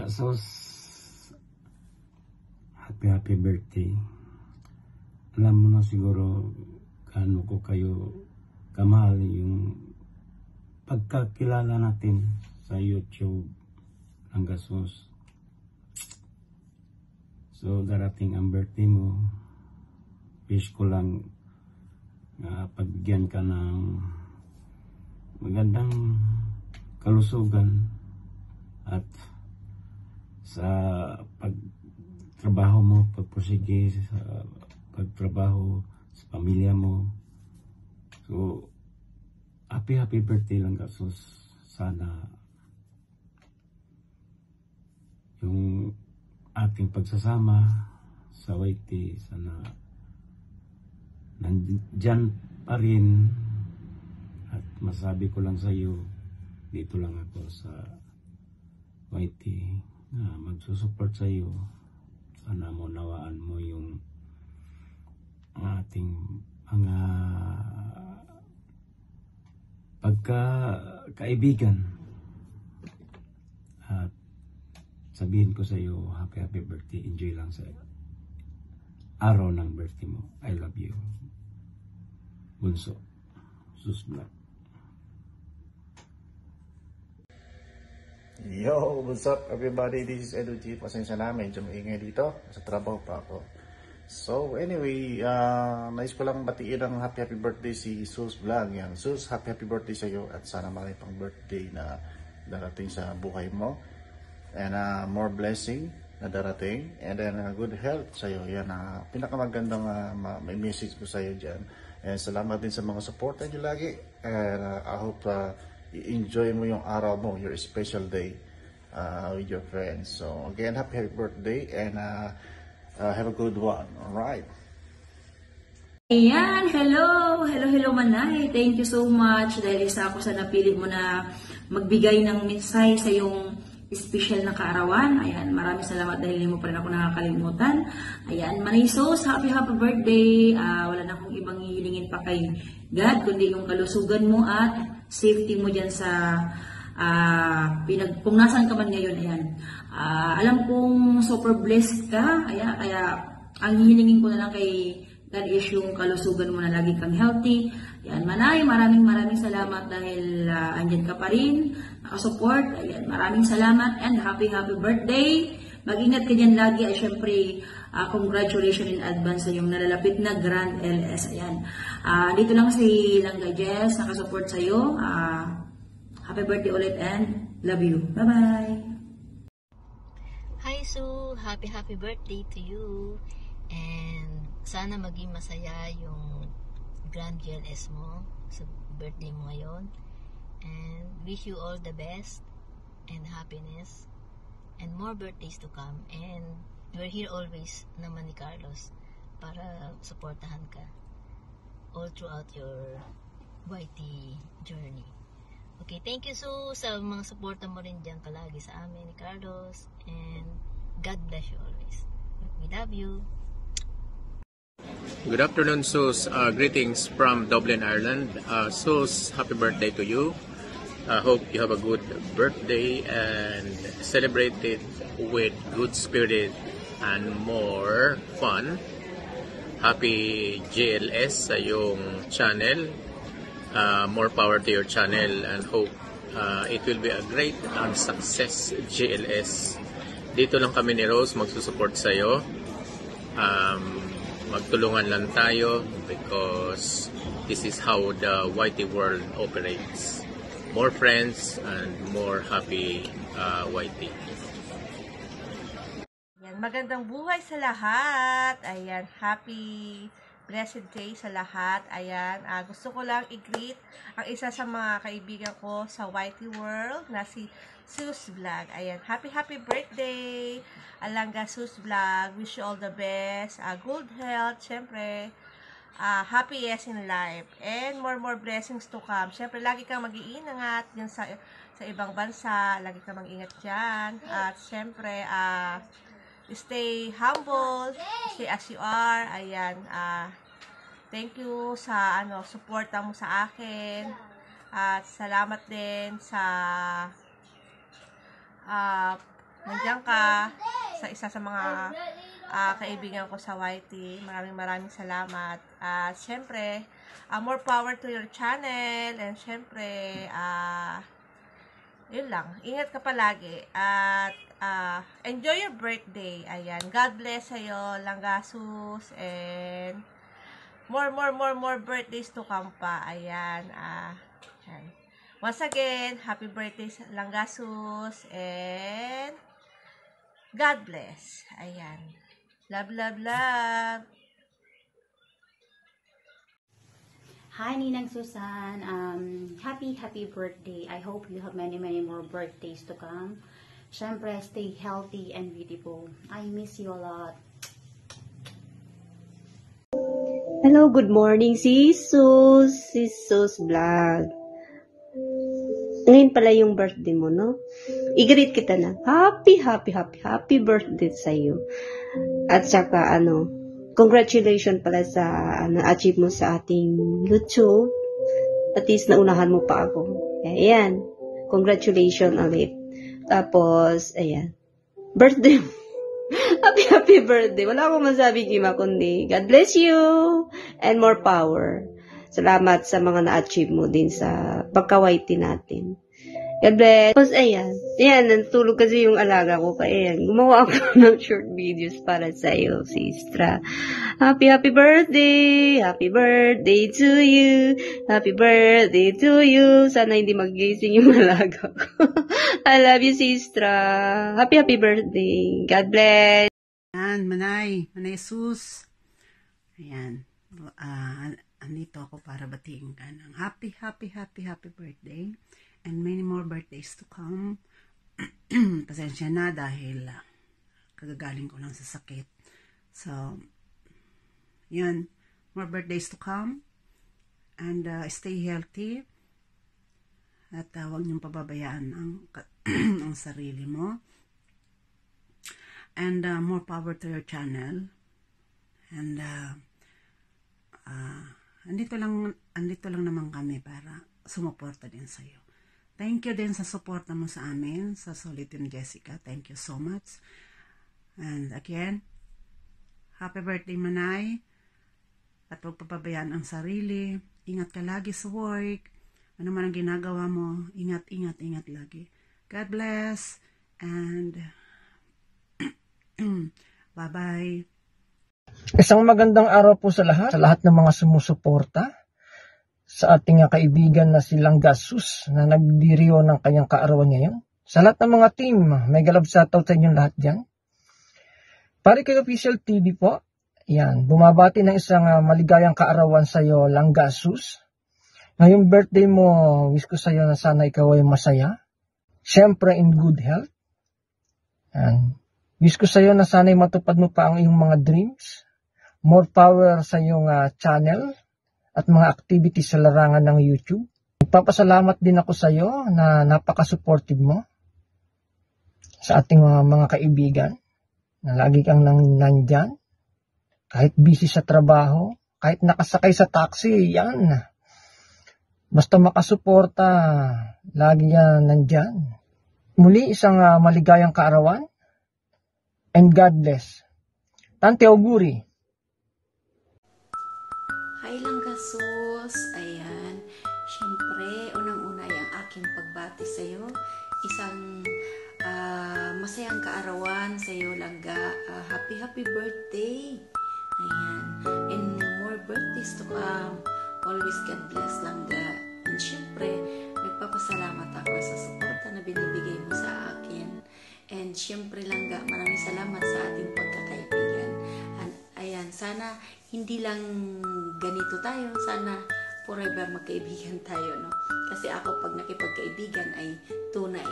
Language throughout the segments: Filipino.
Sus, happy birthday. Alam mo na siguro gaano ko kayo kamahal yung pagkakilala natin sa YouTube hanggang sus. So darating ang birthday mo, wish ko lang pagbigyan ka ng magandang kalusugan at sa pagtrabaho mo, pagpursige sa pagtrabaho sa pamilya mo. So happy birthday lang kasos. Sana yung ating pagsasama sa YT sana nandyan pa rin. At masabi ko lang sa iyo, dito lang ako sa YT na magsusupport sa iyo. Sana mo nawaan mo yung ating mga pagkakaibigan. At sabihin ko sa iyo, happy birthday. Enjoy lang sa araw ng birthday mo. I love you. Bunso. Sus Vlog. Yo, what's up everybody? This is Edu G. Pasensya na, medyo maingay dito. Sa trabaho pa ako. So anyway, nais ko lang batiin ng happy birthday si Sus Vlog. Yan, Sus, happy birthday sa iyo at sana marami pang birthday na darating sa buhay mo. And more blessing na darating. And then good health sa iyo. Yan, pinakamagandang may message ko sa iyo dyan. And salamat din sa mga supporter nyo lagi. And I hope i-enjoy mo yung araw mo, your special day with your friends. So again, happy birthday and have a good one. Alright. Ayan, hello Manay. Thank you so much dahil isa ako sa napili mo na magbigay ng mensahe sa yung special na kaarawan. Ayan, maraming salamat dahil hindi mo pa rin ako nakakalimutan. Ayan, Manay Sos, happy birthday. Wala na akong ibang hihilingin pa kay God, kundi yung kalusugan mo at safety mo dyan sa kung nasan ka man ngayon. Ayan. Alam kong super blessed ka. Kaya ang hihilingin ko na lang kay God is yung kalusugan mo na lagi kang healthy. Ayan, Manay, maraming salamat dahil andyan ka pa rin, nakasupport. Ayan, maraming salamat and happy birthday. Mag-ingat ka dyan lagi. Ay, syempre, congratulations in advance sa yung nalalapit na Grand LS. Ayan. Dito lang si Langga Jess, nakasupport sa iyo. Happy birthday ulit and love you. Bye-bye. Hi Sue, happy birthday to you. And sana maging masaya yung Grand GLS mo sa birthday mo ngayon. And wish you all the best and happiness and more birthdays to come. And we're here always naman ni Carlos para supportahan ka all throughout your YT journey. Okay, thank you so sa mga suporta mo rin dyan palagi sa amin ni Carlos, and God bless you always. We love you. Good afternoon, Sus. Greetings from Dublin, Ireland. Sus, happy birthday to you. I hope you have a good birthday and celebrate it with good spirit and more fun. Happy GLS sa iyong channel. More power to your channel and hope it will be a great and success GLS. Dito lang kami ni Rose magsusupport sa iyo. Magtulungan lang tayo because this is how the YT world operates. More friends and more happy YT. Yan, magandang buhay sa lahat. Ayan, happy blessed day sa lahat. Ayan, gusto ko lang i-greet ang isa sa mga kaibigan ko sa YT world na si Sus Vlog. Ayan, happy birthday Alanga Sus Vlog. Wish you all the best, good health, syempre happiness in life and more blessings to come. Syempre lagi kang mag-iingat yan sa ibang bansa, lagi kang mag-ingat dyan at syempre stay humble, stay as you are. Ayan, thank you sa suporta mo sa akin. At salamat din sa nandiyan ka sa isa sa mga kaibigan ko sa YT. Maraming salamat. At syempre, more power to your channel. And syempre, yun lang. Ingat ka palagi. At enjoy your birthday. Ayan. God bless sa'yo, Langgasus. And more birthdays to come pa. Ayan. Ayan. Once again, happy birthday, Langgasus. And God bless. Ayan. Love, love, love. Hi, Ninang Susan. Happy birthday. I hope you have many more birthdays to come. Syempre, stay healthy and beautiful. I miss you a lot. Hello, good morning, Sus Vlog. Ngayon pala yung birthday mo, no? I-greet kita na. Happy birthday sa'yo. At saka, congratulations pala sa achieve mo sa ating YouTube. At least naunahan mo pa ako. Ayan. Congratulations ulit. Tapos, ayan. Birthday mo. Happy birthday. Wala akong masabi, Kima, kundi God bless you and more power. Salamat sa mga na-achieve mo din sa pagkawaiti natin. God bless. Tapos, ayan. Ayan, natulog kasi yung alaga ko. Kaya, ayan, gumawa ako ng short videos para sa iyo, Sistra. Happy birthday! Happy birthday to you! Happy birthday to you! Sana hindi magising yung alaga ko. I love you, Sistra. Happy birthday. God bless. Ayan, Manay Sus. Ayan. Andito ako para batiin ka ng happy birthday. And many more birthdays to come. Pasensya na dahil kagagaling ko lang sa sakit. So, yun. More birthdays to come. And stay healthy. At huwag niyong pababayaan ang sarili mo. And more power to your channel. And andito lang naman kami para sumuporta din sa'yo. Thank you din sa suporta mo sa amin, sa Solid Team Jessica. Thank you so much. And again, happy birthday, Manay. At huwag papabayaan ang sarili. Ingat ka lagi sa work. Ano man ang ginagawa mo, ingat lagi. God bless. And bye-bye. Isang magandang araw po sa lahat ng mga sumusuporta sa ating kaibigan na si Langgasus na nagdiriyo ng kanyang kaarawan ngayon. Sa lahat ng mga team, may galab sa taot sa inyong lahat dyan. Pare kay Official TV po, yan, bumabati ng isang maligayang kaarawan sa iyo, Langgasus. Ngayong birthday mo, wish ko sa iyo na sana ikaw ay masaya. Siyempre in good health. Yan. Wish ko sa iyo na sana ay matupad mo pa ang iyong mga dreams. More power sa iyong channel at mga activities sa larangan ng YouTube. Nagpapasalamat din ako sa iyo na napaka-supportive mo sa ating mga kaibigan na lagi kang nandyan. Kahit busy sa trabaho, kahit nakasakay sa taxi, yan. Basta makasuporta, lagi yan nandyan. Muli, isang maligayang kaarawan. And God bless. Tante Auguri. Hi Langgasus. Ayan. Siyempre, unang-una ang aking pagbati sa iyo. Isang masayang kaarawan sa iyo, Langga. Happy birthday. Ayan. And more birthdays to come. Always God bless, Langga. And siyempre, nagpapasalamat ako sa suporta na binibigay mo sa akin. And siyempre, Langga, maraming salamat sa ating pagkakaibigan. Ayan, sana hindi lang ganito tayo, sana forever magkaibigan tayo, no? Kasi ako pag nakipagkaibigan ay tunay,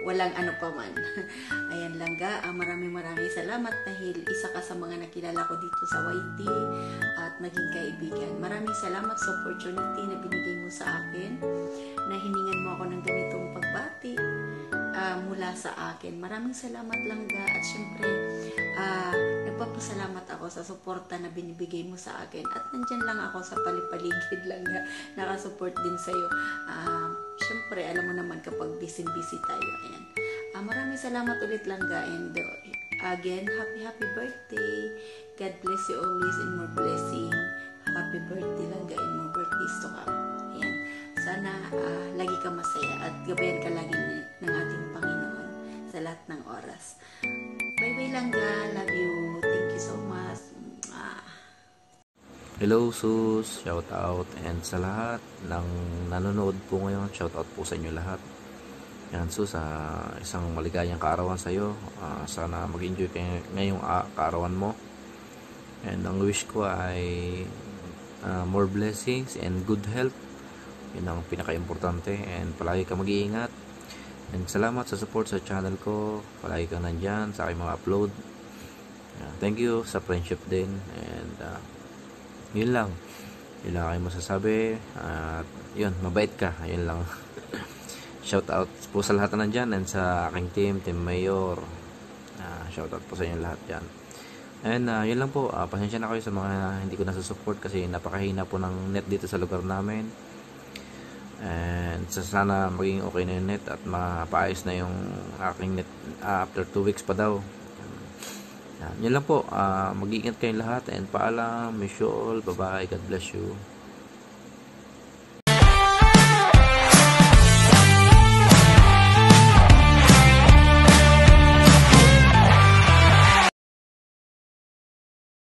walang ano pa man. Ayan, Langga, maraming salamat dahil isa ka sa mga nakilala ko dito sa YT at naging kaibigan. Maraming salamat sa opportunity na binigay mo sa akin, na hiningan mo ako ng ganitong pagbati mula sa akin. Maraming salamat, Langga, at syempre nagpapasalamat ako sa suporta na binibigay mo sa akin, at nandyan lang ako sa palipaligid, Langga, nakasupport din sa'yo. Syempre alam mo naman kapag busy tayo, ayan. Maraming salamat ulit Langga, and again, happy birthday. God bless you always and more blessing. Happy birthday Langga and more birthdays to come. Ayan. Sana lagi ka masaya at gabayan ka lagi ng ating Panginoon sa lahat ng oras. Bye-bye Langga. Love you. Thank you so much. Hello sus, shout out, and sa lahat ng nanonood po ngayon, shout out po sa inyo lahat. Yan sus, isang maligayang kaarawan sa iyo. Sana mag-enjoy kayo ngayong kaarawan mo. And ang wish ko ay more blessings and good health. Yun ang pinaka-importante, and palagi ka mag-iingat. And salamat sa support sa channel ko. Palagi kang nandyan sa aking mga upload. Thank you sa friendship din, and yun lang kayo masasabi, at yun, mabait ka, yun lang. Shout out po sa lahat na nandyan, and sa aking team Mayor, shout out po sa inyo lahat dyan. And yun lang po, pasensya na kayo sa mga hindi ko nasusupport kasi napakahina po ng net dito sa lugar namin, and sana maging okay na yung net at mapaayos na yung aking net after 2 weeks pa daw. Yan lang po, mag-iingat kayong lahat, and paalam, miss you all, bye bye, God bless you.